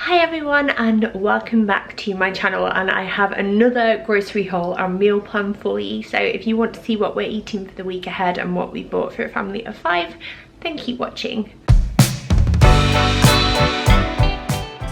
Hi everyone and welcome back to my channel, and I have another grocery haul and meal plan for you. So if you want to see what we're eating for the week ahead and what we bought for a family of 5, then keep watching.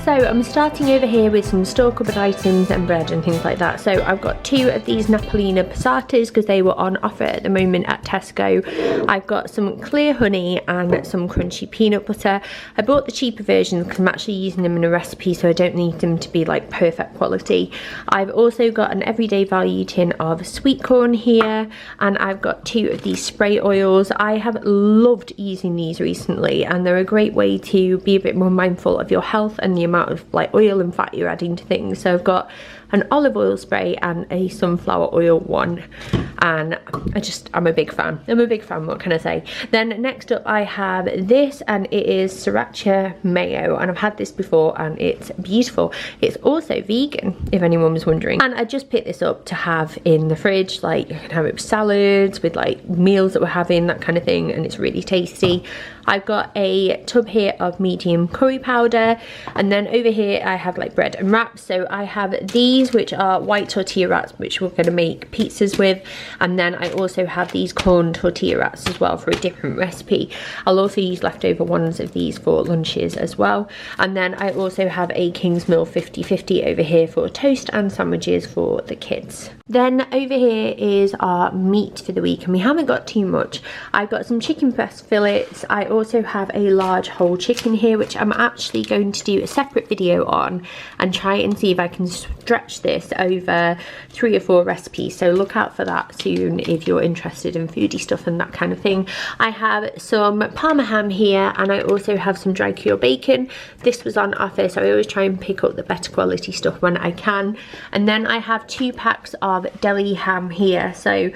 So I'm starting over here with some store cupboard items and bread and things like that. So I've got 2 of these Napolina passatas because they were on offer at the moment at Tesco. I've got some clear honey and some crunchy peanut butter. I bought the cheaper versions because I'm actually using them in a recipe, so I don't need them to be like perfect quality. I've also got an everyday value tin of sweet corn here, and I've got 2 of these spray oils. I have loved using these recently, and they're a great way to be a bit more mindful of your health and the amount of like oil and fat you're adding to things. So I've got an olive oil spray and a sunflower oil one, and I'm a big fan. What can I say? Then next up I have this, and it is sriracha mayo, and I've had this before and it's beautiful. It's also vegan, if anyone was wondering, and I just picked this up to have in the fridge. Like, you can have it with salads, with like meals that we're having, that kind of thing, and it's really tasty. I've got a tub here of medium curry powder, and then over here I have like bread and wraps. So I have these, which are white tortilla wraps, which we're going to make pizzas with, and then I also have these corn tortilla wraps as well for a different recipe. I'll also use leftover ones of these for lunches as well. And then I also have a Kingsmill 50/50 over here for toast and sandwiches for the kids. Then over here is our meat for the week, and we haven't got too much. I've got some chicken breast fillets. I also have a large whole chicken here, which I'm actually going to do a separate video on and try and see if I can stretch this over 3 or 4 recipes. So look out for that soon if you're interested in foodie stuff and that kind of thing. I have some Parma ham here, and I also have some dry cured bacon. This was on offer, so I always try and pick up the better quality stuff when I can. And then I have 2 packs of deli ham here. So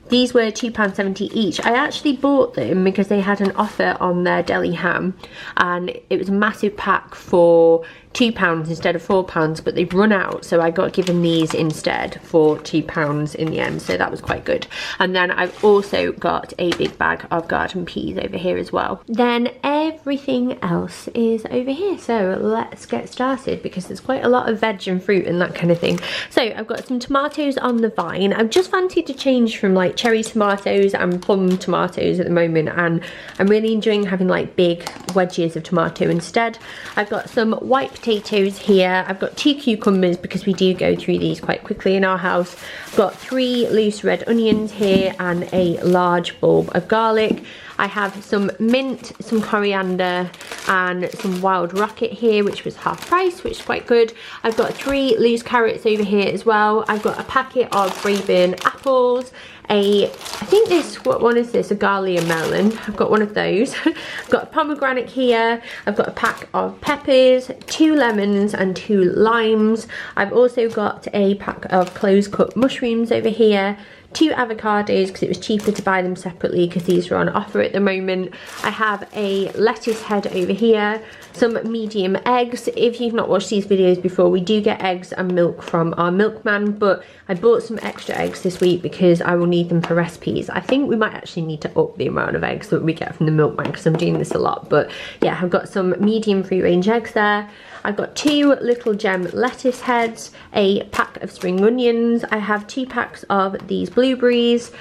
these were £2.70 each. I actually bought them because they had an offer on their deli ham, and it was a massive pack for £2 instead of £4, but they've run out, so I got given these instead for £2 in the end, so that was quite good. And then I've also got a big bag of garden peas over here as well. Then everything else is over here, so let's get started because there's quite a lot of veg and fruit and that kind of thing. So I've got some tomatoes on the vine. I've just fancied to change from like cherry tomatoes and plum tomatoes at the moment, and I'm really enjoying having like big wedges of tomato instead. I've got some white potatoes here. I've got 2 cucumbers because we do go through these quite quickly in our house. I've got 3 loose red onions here and a large bulb of garlic. I have some mint, some coriander, and some wild rocket here, which was half price, which is quite good. I've got 3 loose carrots over here as well. I've got a packet of Braeburn apples, I think this, what one is this? A Gallia melon. I've got one of those. I've got a pomegranate here. I've got a pack of peppers, 2 lemons and 2 limes. I've also got a pack of close cut mushrooms over here. 2 avocados because it was cheaper to buy them separately because these are on offer at the moment. I have a lettuce head over here, some medium eggs. If you've not watched these videos before, we do get eggs and milk from our milkman, but I bought some extra eggs this week because I will need them for recipes. I think we might actually need to up the amount of eggs that we get from the milkman because I'm doing this a lot. But yeah, I've got some medium free range eggs there. I've got 2 little gem lettuce heads, a pack of spring onions. I have 2 packs of these blueberries,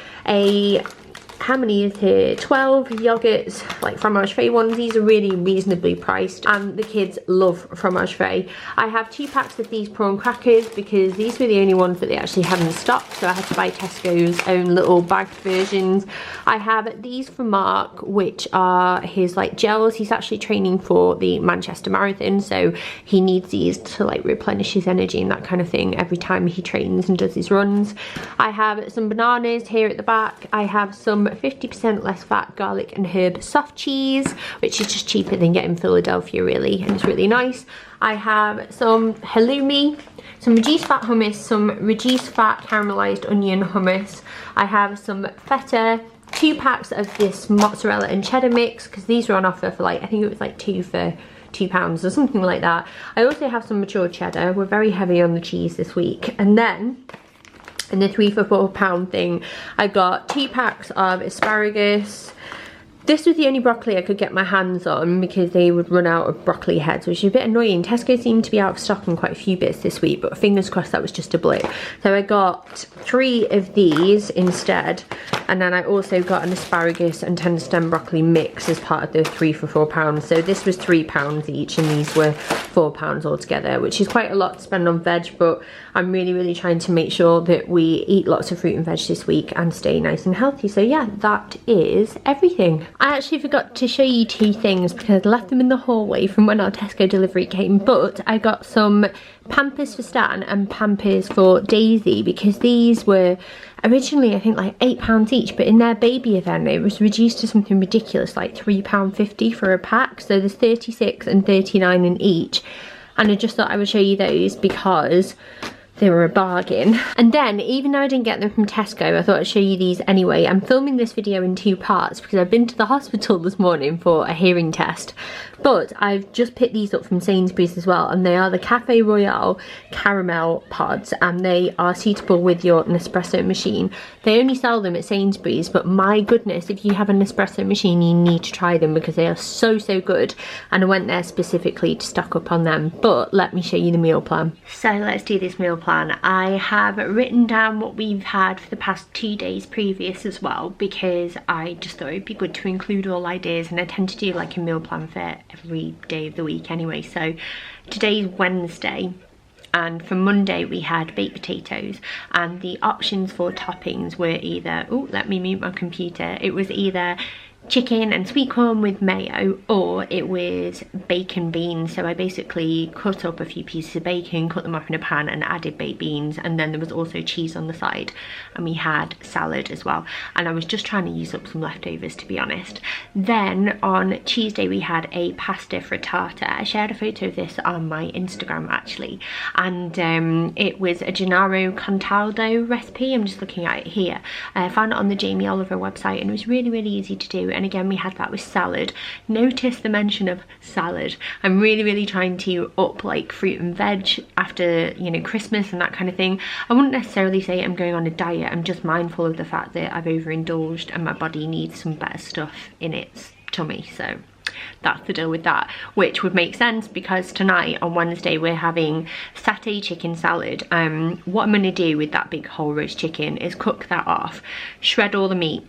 how many is here? 12 yogurts, like fromage frais ones. These are really reasonably priced and the kids love fromage frais. I have 2 packs of these prawn crackers because these were the only ones that they actually had in stock, so I had to buy Tesco's own little bagged versions. I have these for Mark, which are his like gels. He's actually training for the Manchester Marathon, so he needs these to like replenish his energy and that kind of thing every time he trains and does his runs. I have some bananas here at the back. I have some 50% less fat garlic and herb soft cheese, which is just cheaper than getting Philadelphia really, and it's really nice. I have some halloumi, some reduced fat hummus, some reduced fat caramelized onion hummus. I have some feta, 2 packs of this mozzarella and cheddar mix because these were on offer for like, I think it was like 2 for £2 or something like that. I also have some mature cheddar. We're very heavy on the cheese this week. And then in the 3 for £4 thing, I got 2 packs of asparagus, This was the only broccoli I could get my hands on because they would run out of broccoli heads, which is a bit annoying. Tesco seemed to be out of stock on quite a few bits this week, but fingers crossed that was just a blip. So I got 3 of these instead, and then I also got an asparagus and tender stem broccoli mix as part of the 3 for £4. So this was £3 each, and these were £4 altogether, which is quite a lot to spend on veg, but I'm really trying to make sure that we eat lots of fruit and veg this week and stay nice and healthy. So yeah, that is everything. I actually forgot to show you 2 things because I left them in the hallway from when our Tesco delivery came, but I got some Pampers for Stan and Pampers for Daisy because these were originally I think like £8 each, but in their baby event it was reduced to something ridiculous like £3.50 for a pack. So there's 36 and 39 in each, and I just thought I would show you those because they were a bargain. And then, even though I didn't get them from Tesco, I thought I'd show you these anyway. I'm filming this video in 2 parts because I've been to the hospital this morning for a hearing test. But I've just picked these up from Sainsbury's as well, and they are the Cafe Royale caramel pods, and they are suitable with your Nespresso machine. They only sell them at Sainsbury's, but my goodness, if you have an Nespresso machine, you need to try them because they are so good. And I went there specifically to stock up on them. But let me show you the meal plan. So let's do this meal plan. I have written down what we've had for the past 2 days previous as well, because I just thought it'd be good to include all ideas, and I tend to do like a meal plan for every day of the week anyway. So today's Wednesday, and for Monday we had baked potatoes, and the options for toppings were either, oh, let me mute my computer, it was either chicken and sweet corn with mayo, or it was bacon beans. So I basically cut up a few pieces of bacon, cut them up in a pan and added baked beans, and then there was also cheese on the side, and we had salad as well. And I was just trying to use up some leftovers, to be honest. Then on Tuesday we had a pasta frittata. I shared a photo of this on my Instagram actually, and it was a Gennaro Contaldo recipe. I'm just looking at it here. I found it on the Jamie Oliver website, and it was really easy to do. And again, we had that with salad. Notice the mention of salad. I'm really trying to up like fruit and veg after, you know, Christmas and that kind of thing. I wouldn't necessarily say I'm going on a diet. I'm just mindful of the fact that I've overindulged and my body needs some better stuff in its tummy. So that's the deal with that, which would make sense because tonight on Wednesday we're having satay chicken salad. What I'm going to do with that big whole roast chicken is cook that off, shred all the meat,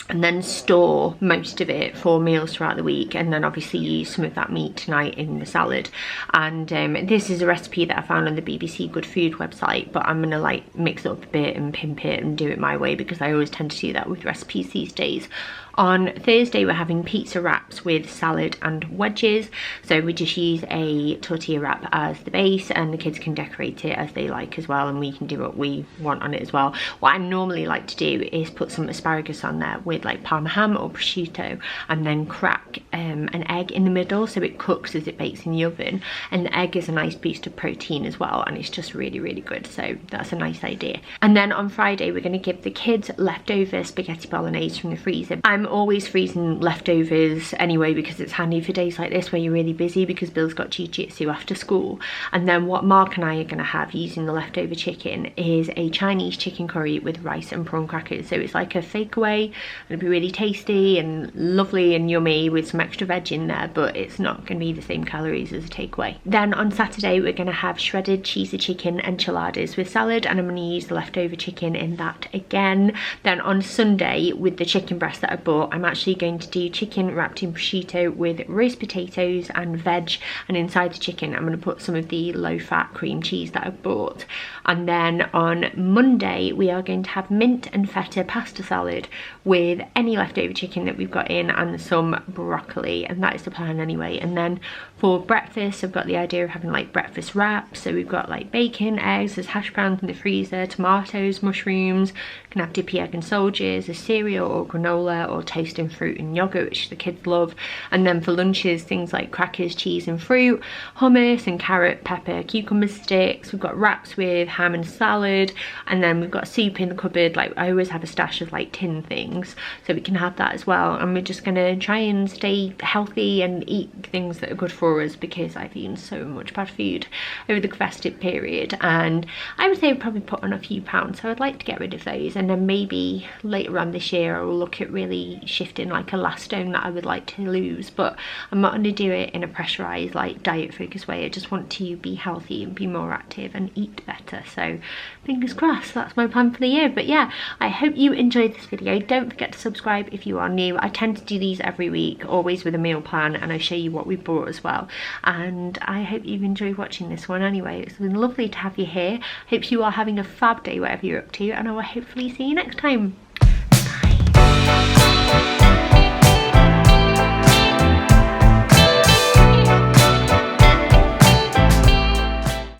and then store most of it for meals throughout the week, and then obviously use some of that meat tonight in the salad. And this is a recipe that I found on the BBC Good Food website, but I'm gonna like mix it up a bit and pimp it and do it my way because I always tend to do that with recipes these days. On Thursday we're having pizza wraps with salad and wedges. So we just use a tortilla wrap as the base, and the kids can decorate it as they like as well, and we can do what we want on it as well. What I normally like to do is put some asparagus on there with like parma ham or prosciutto, and then crack an egg in the middle so it cooks as it bakes in the oven, and the egg is a nice boost of protein as well, and it's just really good. So that's a nice idea. And then on Friday we're going to give the kids leftover spaghetti bolognese from the freezer. I'm always freezing leftovers anyway because it's handy for days like this where you're really busy, because Bill's got jiu-jitsu after school. And then what Mark and I are going to have using the leftover chicken is a Chinese chicken curry with rice and prawn crackers. So it's like a takeaway, and it'll be really tasty and lovely and yummy with some extra veg in there, but it's not going to be the same calories as a takeaway. Then on Saturday we're going to have shredded cheesy chicken enchiladas with salad, and I'm going to use the leftover chicken in that again. Then on Sunday, with the chicken breast that I bought, I'm actually going to do chicken wrapped in prosciutto with roast potatoes and veg, and inside the chicken I'm going to put some of the low-fat cream cheese that I bought. And then on Monday we are going to have mint and feta pasta salad with any leftover chicken that we've got in and some broccoli, and that is the plan anyway. And then for breakfast I've got the idea of having like breakfast wraps. So we've got like bacon, eggs, there's hash browns in the freezer, tomatoes, mushrooms, can have Dippy egg and soldiers, a cereal or granola or toasting fruit and yogurt, which the kids love. And then for lunches, things like crackers, cheese and fruit, hummus and carrot, pepper, cucumber sticks. We've got wraps with ham and salad, and then we've got soup in the cupboard. Like I always have a stash of like tin things, so we can have that as well. And we're just gonna try and stay healthy and eat things that are good for for us because I've eaten so much bad food over the festive period, and I would say I've probably put on a few pounds, so I'd like to get rid of those. And then maybe later on this year I will look at really shifting like a last stone that I would like to lose, but I'm not going to do it in a pressurized like diet focused way. I just want to be healthy and be more active and eat better, so fingers crossed, that's my plan for the year. But yeah, I hope you enjoyed this video. Don't forget to subscribe if you are new. I tend to do these every week, always with a meal plan, and I show you what we bought as well. And I hope you've enjoyed watching this one anyway. It's been lovely to have you here. Hope you are having a fab day whatever you're up to, and I will hopefully see you next time.